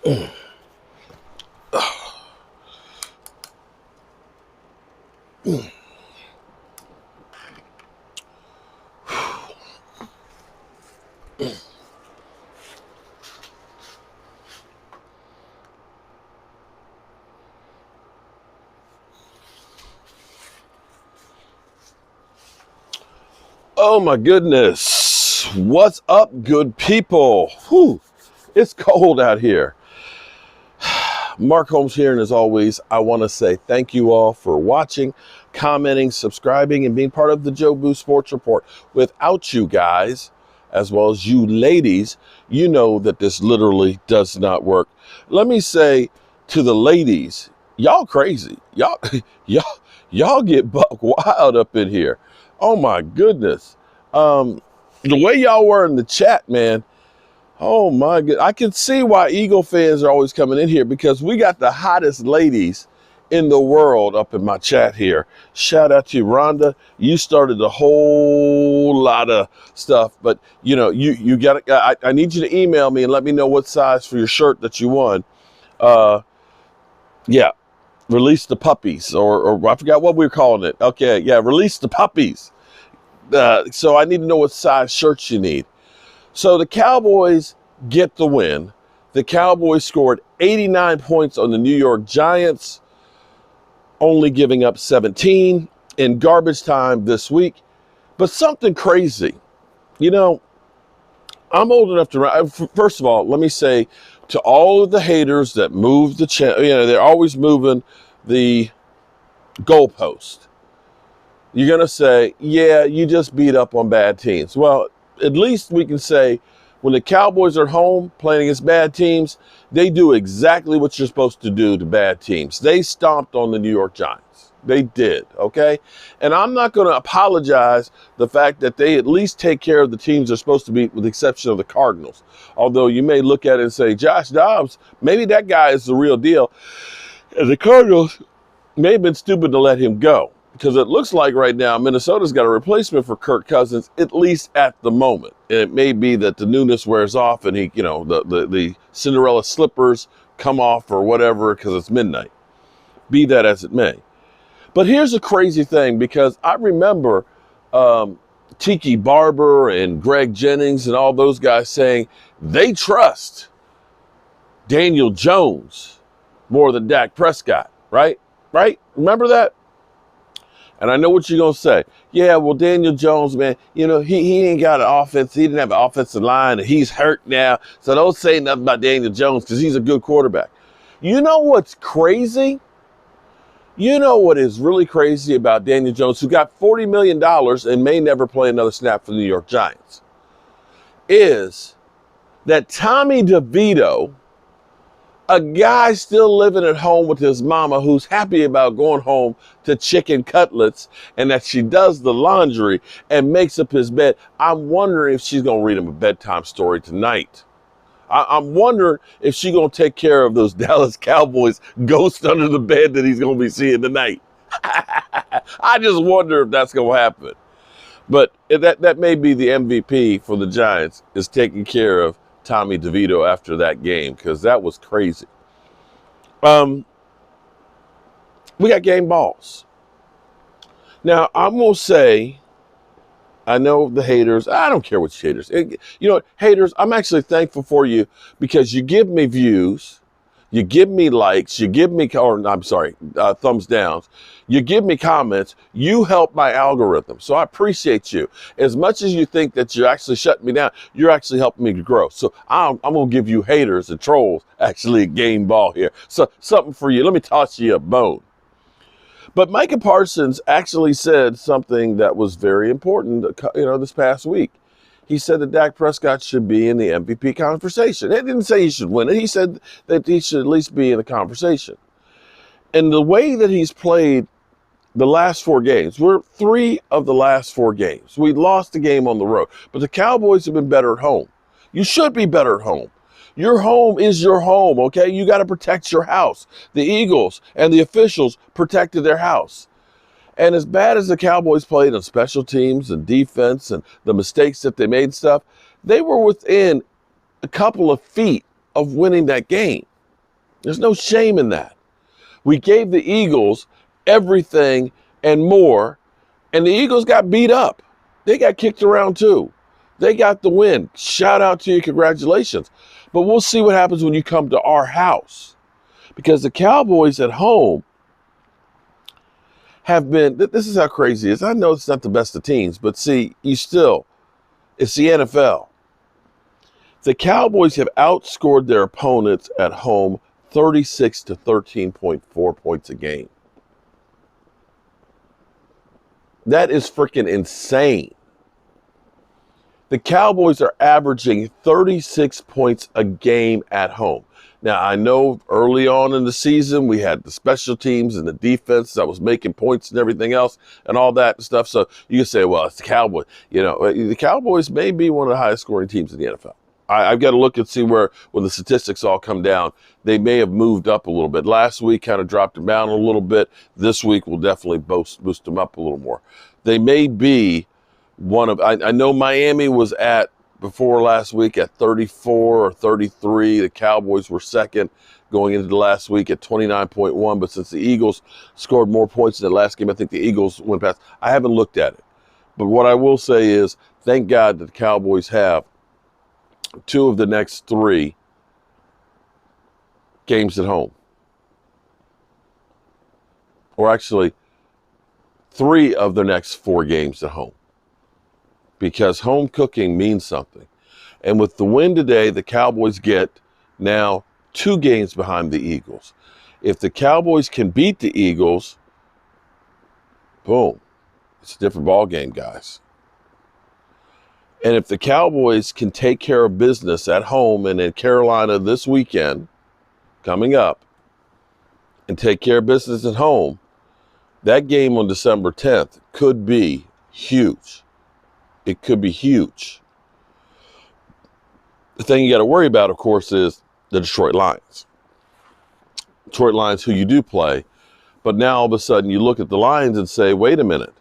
Oh my goodness. What's up, good people? Whew. It's cold out here. Mark Holmes here, and as always, I want to say thank you all for watching, commenting, subscribing, and being part of the Joe Boo Sports Report. Without you guys, as well as you ladies, you know that this literally does not work. Let me say to the ladies, y'all crazy. Y'all get buck wild up in here. Oh my goodness. The way y'all were in the chat, man. Oh my God. I can see why Eagle fans are always coming in here, because we got the hottest ladies in the world up in my chat here. Shout out to you, Rhonda. You started a whole lot of stuff, but you know, you got I need you to email me and let me know what size for your shirt that you won. Yeah. Release the puppies, or I forgot what we were calling it. Okay. Yeah. Release the puppies. So I need to know what size shirts you need. So the Cowboys get the win. The Cowboys scored 89 points on the New York Giants, only giving up 17 in garbage time this week. But something crazy. You know, I'm old enough to, first of all, let me say to all of the haters that move the channel, you know, they're always moving the goalpost. You're going to say, yeah, you just beat up on bad teams. Well, at least we can say when the Cowboys are home playing against bad teams, they do exactly what you're supposed to do to bad teams. They stomped on the New York Giants. They did, okay? And I'm not going to apologize the fact that they at least take care of the teams they're supposed to beat, with the exception of the Cardinals. Although you may look at it and say, Josh Dobbs, maybe that guy is the real deal. And the Cardinals may have been stupid to let him go, because it looks like right now Minnesota's got a replacement for Kirk Cousins, at least at the moment. And it may be that the newness wears off and he, you know, the Cinderella slippers come off or whatever because it's midnight. Be that as it may. But here's a crazy thing, because I remember Tiki Barber and Greg Jennings and all those guys saying they trust Daniel Jones more than Dak Prescott, right? Right? Remember that? And I know what you're going to say. Yeah, well, Daniel Jones, man, you know, he ain't got an offense. He didn't have an offensive line, and he's hurt now. So don't say nothing about Daniel Jones, because he's a good quarterback. You know what's crazy? You know what is really crazy about Daniel Jones, who got $40 million and may never play another snap for the New York Giants, is that Tommy DeVito, a guy still living at home with his mama, who's happy about going home to chicken cutlets, and that she does the laundry and makes up his bed. I'm wondering if she's going to read him a bedtime story tonight. I'm wondering if she's going to take care of those Dallas Cowboys ghosts under the bed that he's going to be seeing tonight. I just wonder if that's going to happen. But that may be the MVP for the Giants, is taking care of Tommy DeVito after that game, because that was crazy. We got game balls. Now, I'm going to say, I know the haters, I don't care what haters. You know what, haters, I'm actually thankful for you, because you give me views, you give me likes, you give me, thumbs downs, you give me comments, you help my algorithm. So I appreciate you. As much as you think that you're actually shutting me down, you're actually helping me to grow. So I'm going to give you haters and trolls actually a game ball here. So something for you. Let me toss you a bone. But Micah Parsons actually said something that was very important, you know, this past week. He said that Dak Prescott should be in the MVP conversation. He didn't say he should win it. He said that he should at least be in the conversation. And the way that he's played the last 4 games, we're 3 of the last 4 games. We lost a game on the road, but the Cowboys have been better at home. You should be better at home. Your home is your home, okay? You got to protect your house. The Eagles and the officials protected their house. And as bad as the Cowboys played on special teams and defense and the mistakes that they made and stuff, they were within a couple of feet of winning that game. There's no shame in that. We gave the Eagles everything and more, and the Eagles got beat up. They got kicked around too. They got the win. Shout out to you. Congratulations. But we'll see what happens when you come to our house. Because the Cowboys at home have been, this is how crazy it is. I know it's not the best of teams, but see, it's the NFL. The Cowboys have outscored their opponents at home 36 to 13.4 points a game. That is freaking insane. The Cowboys are averaging 36 points a game at home. Now, I know early on in the season, we had the special teams and the defense that was making points and everything else and all that stuff. So you can say, well, it's the Cowboys. You know, the Cowboys may be one of the highest scoring teams in the NFL. I've got to look and see when the statistics all come down, they may have moved up a little bit. Last week kind of dropped them down a little bit. This week will definitely boost them up a little more. They may be I know Miami was before last week at 34 or 33. The Cowboys were second going into the last week at 29.1. But since the Eagles scored more points in the last game, I think the Eagles went past. I haven't looked at it. But what I will say is, thank God that the Cowboys have 2 of the next 3 games at home. Or actually, 3 of the next 4 games at home. Because home cooking means something. And with the win today, the Cowboys get now 2 games behind the Eagles. If the Cowboys can beat the Eagles, boom, it's a different ball game, guys. And if the Cowboys can take care of business at home and in Carolina this weekend, coming up, and take care of business at home, that game on December 10th could be huge. It could be huge. The thing you got to worry about, of course, is the Detroit Lions. Detroit Lions, who you do play. But now all of a sudden you look at the Lions and say, wait a minute.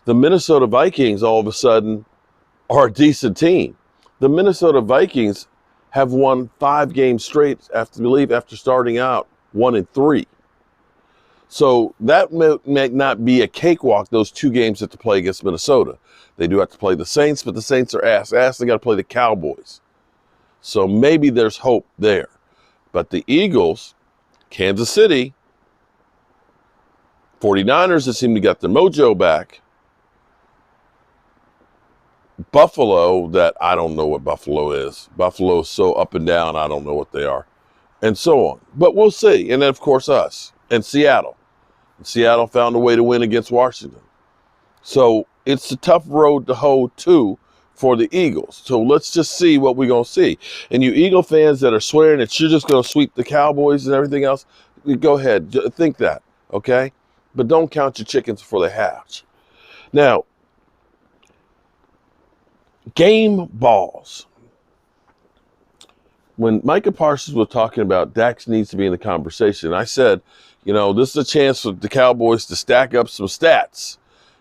The Minnesota Vikings all of a sudden are a decent team. The Minnesota Vikings have won 5 games straight after starting out 1-3. So that may not be a cakewalk, those 2 games that to play against Minnesota. They do have to play the Saints, but the Saints are ass. They got to play the Cowboys. So maybe there's hope there. But the Eagles, Kansas City, 49ers that seem to get their mojo back. Buffalo, that I don't know what Buffalo is. Buffalo is so up and down, I don't know what they are. And so on. But we'll see. And then, of course, us and Seattle. Seattle found a way to win against Washington. So it's a tough road to hoe too for the Eagles. So let's just see what we're going to see. And you Eagle fans that are swearing that you're just going to sweep the Cowboys and everything else, go ahead. Think that, okay? But don't count your chickens before they hatch. Now, game balls. When Micah Parsons was talking about Dax needs to be in the conversation, I said, you know, this is a chance for the Cowboys to stack up some stats.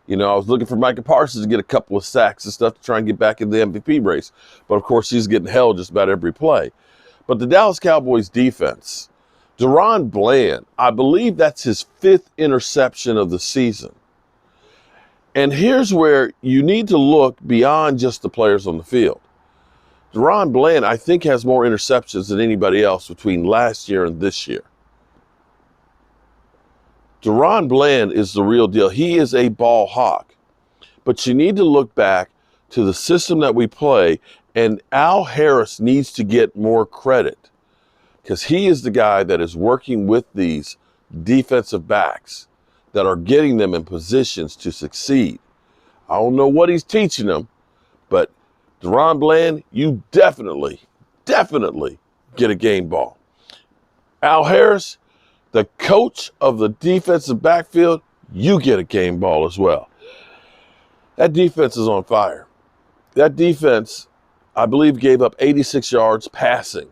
You know, I was looking for Micah Parsons to get a couple of sacks and stuff to try and get back in the MVP race. But, of course, he's getting held just about every play. But the Dallas Cowboys defense, Deron Bland, I believe that's his 5th interception of the season. And here's where you need to look beyond just the players on the field. Deron Bland, I think, has more interceptions than anybody else between last year and this year. Deron Bland is the real deal. He is a ball hawk. But you need to look back to the system that we play, and Al Harris needs to get more credit because he is the guy that is working with these defensive backs that are getting them in positions to succeed. I don't know what he's teaching them, but Deron Bland, you definitely get a game ball. Al Harris, the coach of the defensive backfield, you get a game ball as well. That defense is on fire. That defense, I believe, gave up 86 yards passing.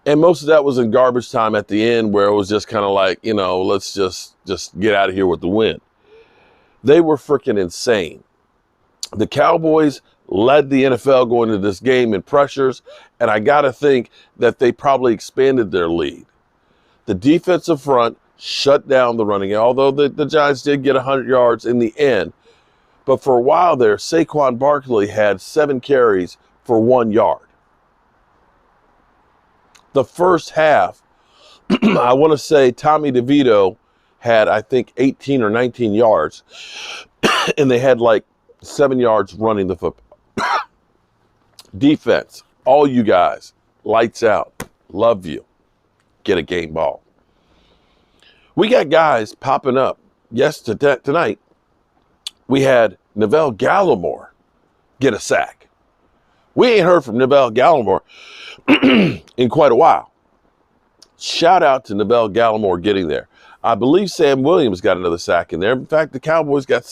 And most of that was in garbage time at the end where it was just kind of like, you know, let's just get out of here with the win. They were freaking insane. The Cowboys led the NFL going into this game in pressures, and I got to think that they probably expanded their lead. The defensive front shut down the running game, although the Giants did get 100 yards in the end. But for a while there, Saquon Barkley had 7 carries for 1 yard. The first half, I want to say Tommy DeVito had, I think, 18 or 19 yards, and they had like 7 yards running the football. Defense, all you guys, lights out. Love you. Get a game ball. We got guys popping up. Yes, tonight we had Neville Gallimore get a sack. We ain't heard from Neville Gallimore in quite a while. Shout out to Neville Gallimore getting there. I believe Sam Williams got another sack in there. In fact, the Cowboys got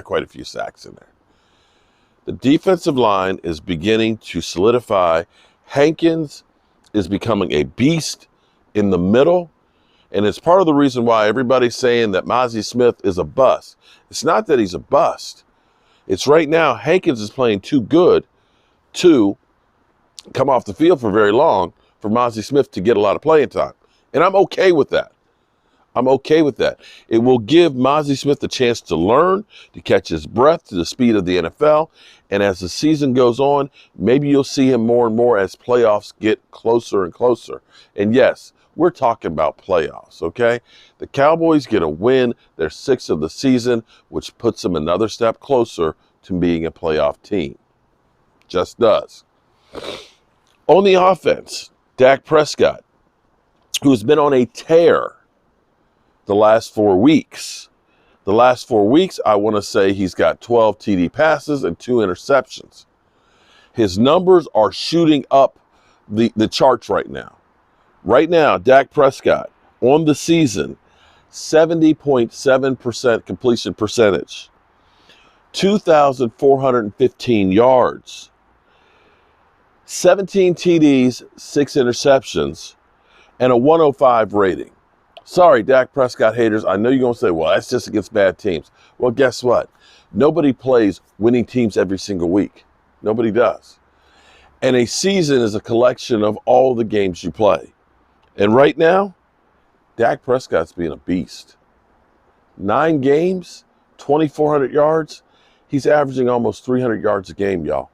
quite a few sacks in there. The defensive line is beginning to solidify. Hankins is becoming a beast in the middle. And it's part of the reason why everybody's saying that Mazi Smith is a bust. It's not that he's a bust. It's right now Hankins is playing too good to come off the field for very long for Mazi Smith to get a lot of playing time. And I'm okay with that. I'm okay with that. It will give Mazi Smith the chance to learn, to catch his breath to the speed of the NFL. And as the season goes on, maybe you'll see him more and more as playoffs get closer and closer. And yes, we're talking about playoffs, okay? The Cowboys get a win. They're 6th of the season, which puts them another step closer to being a playoff team. Just does. On the offense, Dak Prescott, who's been on a tear the last 4 weeks. The last 4 weeks, I want to say he's got 12 TD passes and 2 interceptions. His numbers are shooting up the charts right now. Right now, Dak Prescott on the season, 70.7% completion percentage, 2,415 yards, 17 TDs, 6 interceptions, and a 105 rating. Sorry, Dak Prescott haters. I know you're going to say, well, that's just against bad teams. Well, guess what? Nobody plays winning teams every single week. Nobody does. And a season is a collection of all the games you play. And right now, Dak Prescott's being a beast. 9 games, 2,400 yards. He's averaging almost 300 yards a game, y'all.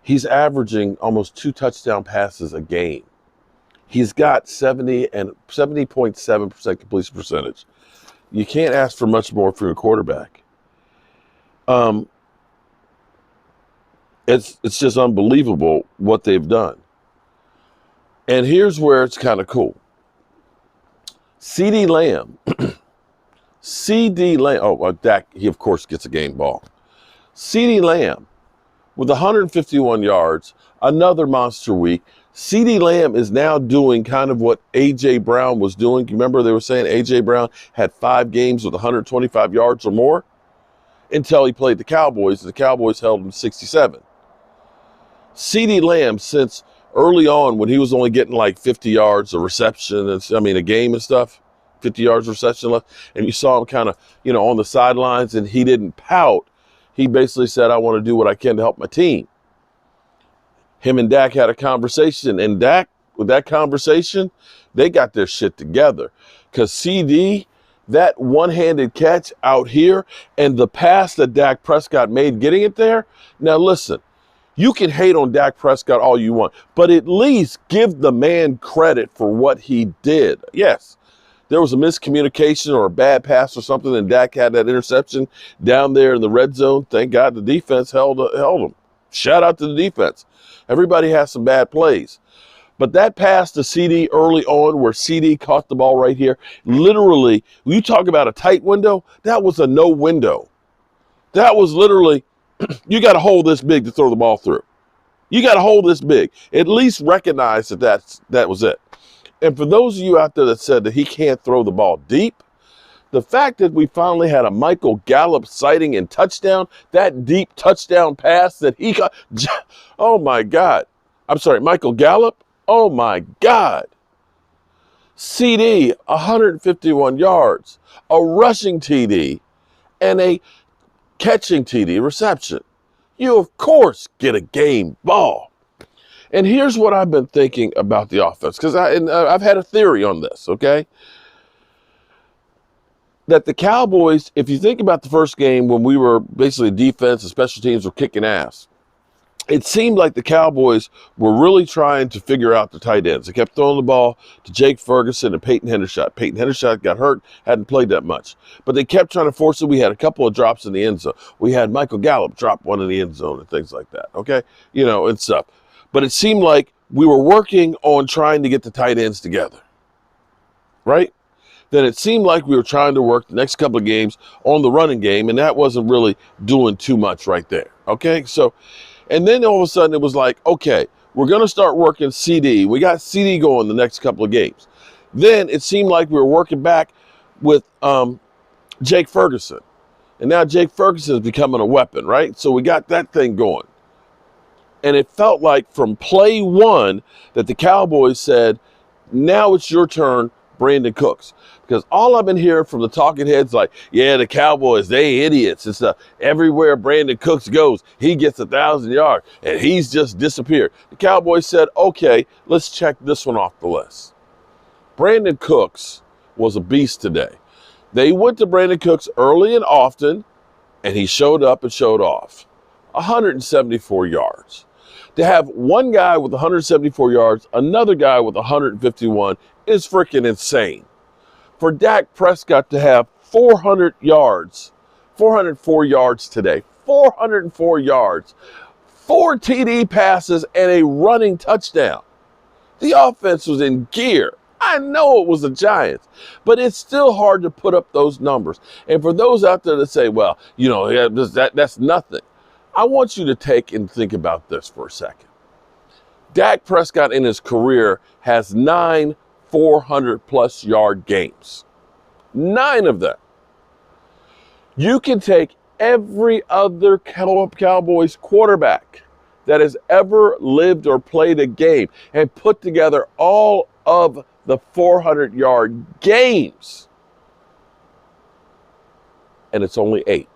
He's averaging almost 2 touchdown passes a game. He's got 70.7% completion percentage. You can't ask for much more from your quarterback. It's just unbelievable what they've done. And here's where it's kind of cool. CeeDee Lamb. Dak, he of course gets a game ball. CeeDee Lamb with 151 yards, another monster week. CeeDee Lamb is now doing kind of what A.J. Brown was doing. You remember they were saying A.J. Brown had 5 games with 125 yards or more until he played the Cowboys, and the Cowboys held him to 67. CeeDee Lamb, since early on when he was only getting like 50 yards of reception, a game and stuff, 50 yards reception left, and you saw him kind of, on the sidelines, and he didn't pout. He basically said, I want to do what I can to help my team. Him and Dak had a conversation, and Dak, with that conversation, they got their shit together. Because CD, that one-handed catch out here, and the pass that Dak Prescott made getting it there. Now listen, you can hate on Dak Prescott all you want, but at least give the man credit for what he did. Yes, there was a miscommunication or a bad pass or something, and Dak had that interception down there in the red zone. Thank God the defense held him. Shout out to the defense. Everybody has some bad plays. But that pass to CD early on where CD caught the ball right here, literally, when you talk about a tight window, that was a no window. That was literally, you got to hold this big to throw the ball through. You got to hold this big. At least recognize that was it. And for those of you out there that said that he can't throw the ball deep, the fact that we finally had a Michael Gallup sighting and touchdown, that deep touchdown pass that he got, oh my God. I'm sorry, Michael Gallup, oh my God. CD, 151 yards, a rushing TD, and a catching TD reception. you of course get a game ball. And here's what I've been thinking about the offense, because I've had a theory on this, okay? That the Cowboys, if you think about the first game when we were basically defense and special teams were kicking ass, it seemed like the Cowboys were really trying to figure out the tight ends. They kept throwing the ball to Jake Ferguson and Peyton Hendershot. Peyton Hendershot got hurt, hadn't played that much. But they kept trying to force it. We had a couple of drops in the end zone. We had Michael Gallup drop one in the end zone and things like that, okay? And stuff. But it seemed like we were working on trying to get the tight ends together, right? Then it seemed like we were trying to work the next couple of games on the running game, and that wasn't really doing too much right there, okay? And then all of a sudden it was like, okay, we're going to start working CD. We got CD going the next couple of games. Then it seemed like we were working back with Jake Ferguson. And now Jake Ferguson is becoming a weapon, right? So we got that thing going. And it felt like from play one that the Cowboys said, now it's your turn, Brandon Cooks. Because all I've been hearing from the talking heads, like, yeah, the Cowboys, they idiots and stuff. Everywhere Brandon Cooks goes, he gets 1,000 yards, and he's just disappeared. The Cowboys said, okay, let's check this one off the list. Brandon Cooks was a beast today. They went to Brandon Cooks early and often, and he showed up and showed off. 174 yards. To have one guy with 174 yards, another guy with 151 is freaking insane. For Dak Prescott to have 400 yards, 404 yards today, 404 yards, 4 TD passes, and a running touchdown. The offense was in gear. I know it was the Giants, but it's still hard to put up those numbers. And for those out there that say, well, that's nothing, I want you to take and think about this for a second. Dak Prescott in his career has 9 400-plus yard games. 9 of them. You can take every other Cowboys quarterback that has ever lived or played a game and put together all of the 400-yard games, and it's only 8.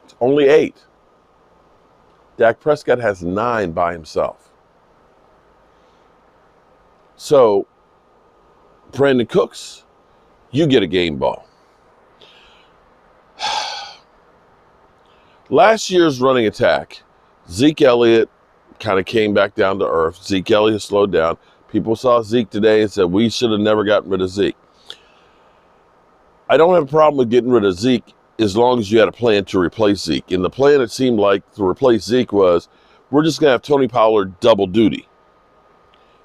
It's only 8. Dak Prescott has 9 by himself. So, Brandon Cooks, you get a game ball. Last year's running attack, Zeke Elliott kind of came back down to earth. Zeke Elliott slowed down. People saw Zeke today and said, we should have never gotten rid of Zeke. I don't have a problem with getting rid of Zeke as long as you had a plan to replace Zeke. And the plan, it seemed like, to replace Zeke was, we're just going to have Tony Pollard double duty.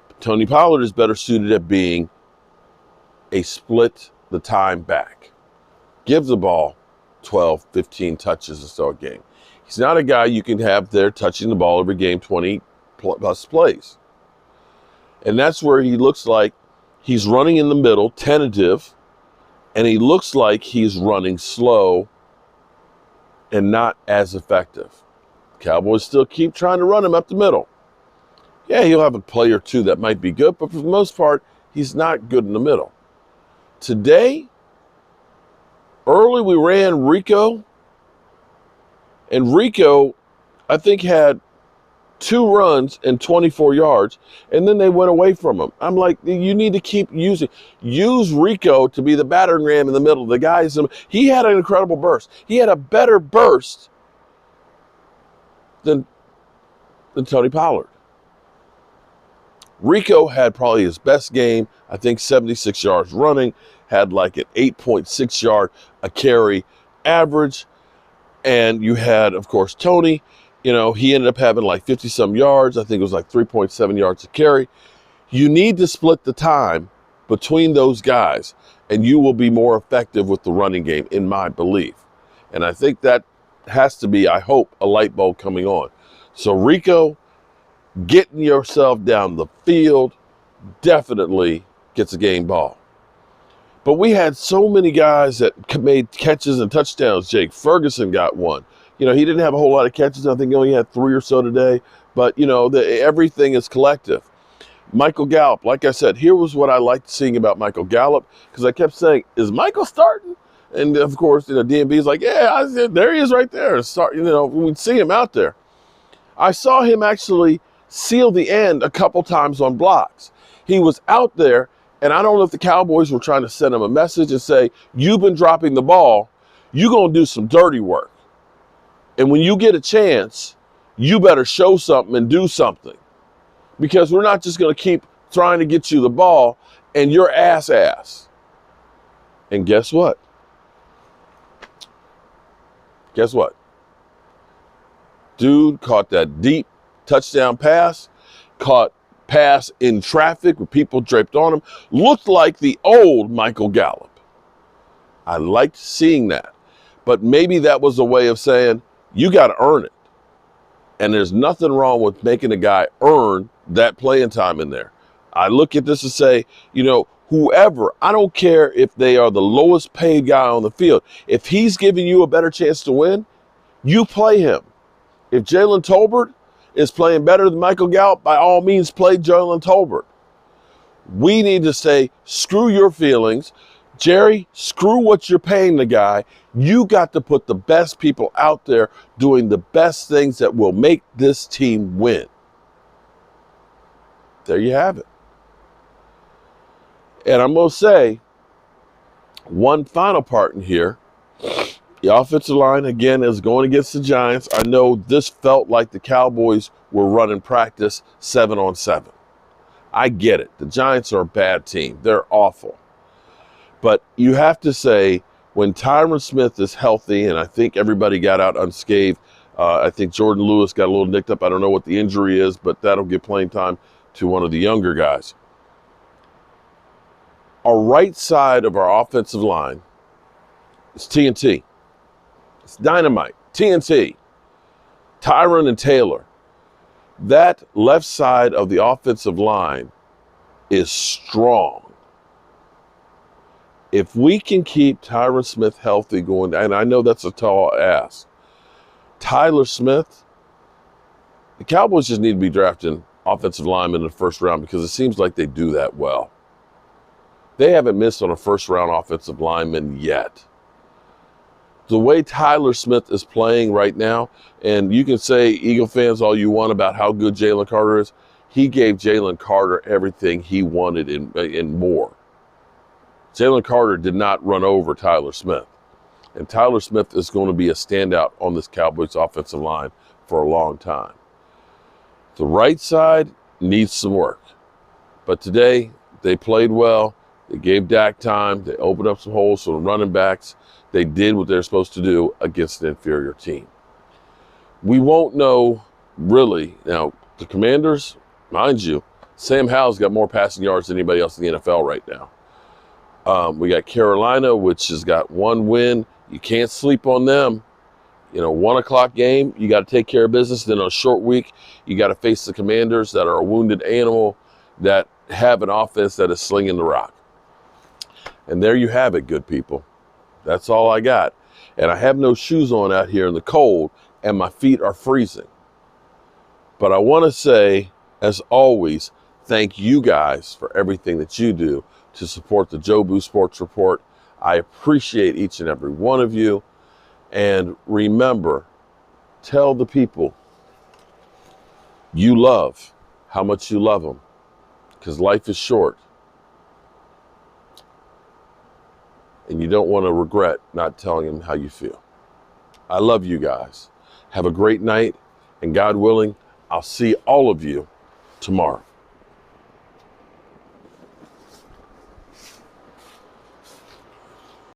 But Tony Pollard is better suited at being a split the time back. Give the ball 12, 15 touches or so a game. He's not a guy you can have there touching the ball every game, 20 plus plays. And that's where he looks like he's running in the middle, tentative, and he looks like he's running slow and not as effective. Cowboys still keep trying to run him up the middle. Yeah, he'll have a play or two that might be good, but for the most part, he's not good in the middle. Today, early we ran Rico, and Rico, I think, had 2 runs and 24 yards, and then they went away from him. I'm like, you need to use Rico to be the battering ram in the middle. The guys, he had an incredible burst. He had a better burst than Tony Pollard. Rico had probably his best game, I think 76 yards running, had like an 8.6 yard a carry average. And you had, of course, Tony. He ended up having like 50-some yards. I think it was like 3.7 yards a carry. You need to split the time between those guys, and you will be more effective with the running game, in my belief. And I think that has to be, I hope, a light bulb coming on. So Rico, getting yourself down the field, definitely gets a game ball. But we had so many guys that made catches and touchdowns. Jake Ferguson got one. He didn't have a whole lot of catches. I think he only had 3 or so today. But, everything is collective. Michael Gallup, like I said, here was what I liked seeing about Michael Gallup, because I kept saying, is Michael starting? And of course, DMB is like, yeah, I said, there he is right there. Start, we'd see him out there. I saw him actually seal the end a couple times on blocks. He was out there, and I don't know if the Cowboys were trying to send him a message and say, you've been dropping the ball, you're going to do some dirty work. And when you get a chance, you better show something and do something. Because we're not just going to keep trying to get you the ball and you're ass. And guess what? Dude caught that deep touchdown pass, caught pass in traffic with people draped on him, looked like the old Michael Gallup. I liked seeing that. But maybe that was a way of saying, you got to earn it. And there's nothing wrong with making a guy earn that playing time in there. I look at this and say, whoever, I don't care if they are the lowest paid guy on the field. If he's giving you a better chance to win, you play him. If Jalen Tolbert is playing better than Michael Gallup, by all means, play Jalen Tolbert. We need to say, screw your feelings. Jerry, screw what you're paying the guy. You got to put the best people out there doing the best things that will make this team win. There you have it. And I'm going to say one final part in here. The offensive line, again, is going against the Giants. I know this felt like the Cowboys were running practice 7-on-7. I get it. The Giants are a bad team. They're awful. But you have to say, when Tyron Smith is healthy, and I think everybody got out unscathed, I think Jordan Lewis got a little nicked up. I don't know what the injury is, but that'll give playing time to one of the younger guys. Our right side of our offensive line is TNT. It's dynamite. TNT. Tyron and Taylor. That left side of the offensive line is strong. If we can keep Tyron Smith healthy going, and I know that's a tall ask, Tyler Smith, the Cowboys just need to be drafting offensive linemen in the first round because it seems like they do that well. They haven't missed on a first-round offensive lineman yet. The way Tyler Smith is playing right now, and you can say, Eagle fans, all you want about how good Jalen Carter is, he gave Jalen Carter everything he wanted and more. Jalen Carter did not run over Tyler Smith. And Tyler Smith is going to be a standout on this Cowboys offensive line for a long time. The right side needs some work. But today, they played well. They gave Dak time. They opened up some holes for the running backs. They did what they're supposed to do against an inferior team. We won't know really. Now, the Commanders, mind you, Sam Howell's got more passing yards than anybody else in the NFL right now. We got Carolina, which has got one win. You can't sleep on them. 1 o'clock game, you got to take care of business. Then on a short week, you got to face the Commanders that are a wounded animal that have an offense that is slinging the rock. And there you have it, good people. That's all I got. And I have no shoes on out here in the cold, and my feet are freezing. But I want to say, as always, thank you guys for everything that you do to support the Jobu Sports Report. I appreciate each and every one of you. And remember, tell the people you love how much you love them, because life is short. And you don't want to regret not telling them how you feel. I love you guys. Have a great night, and God willing, I'll see all of you tomorrow.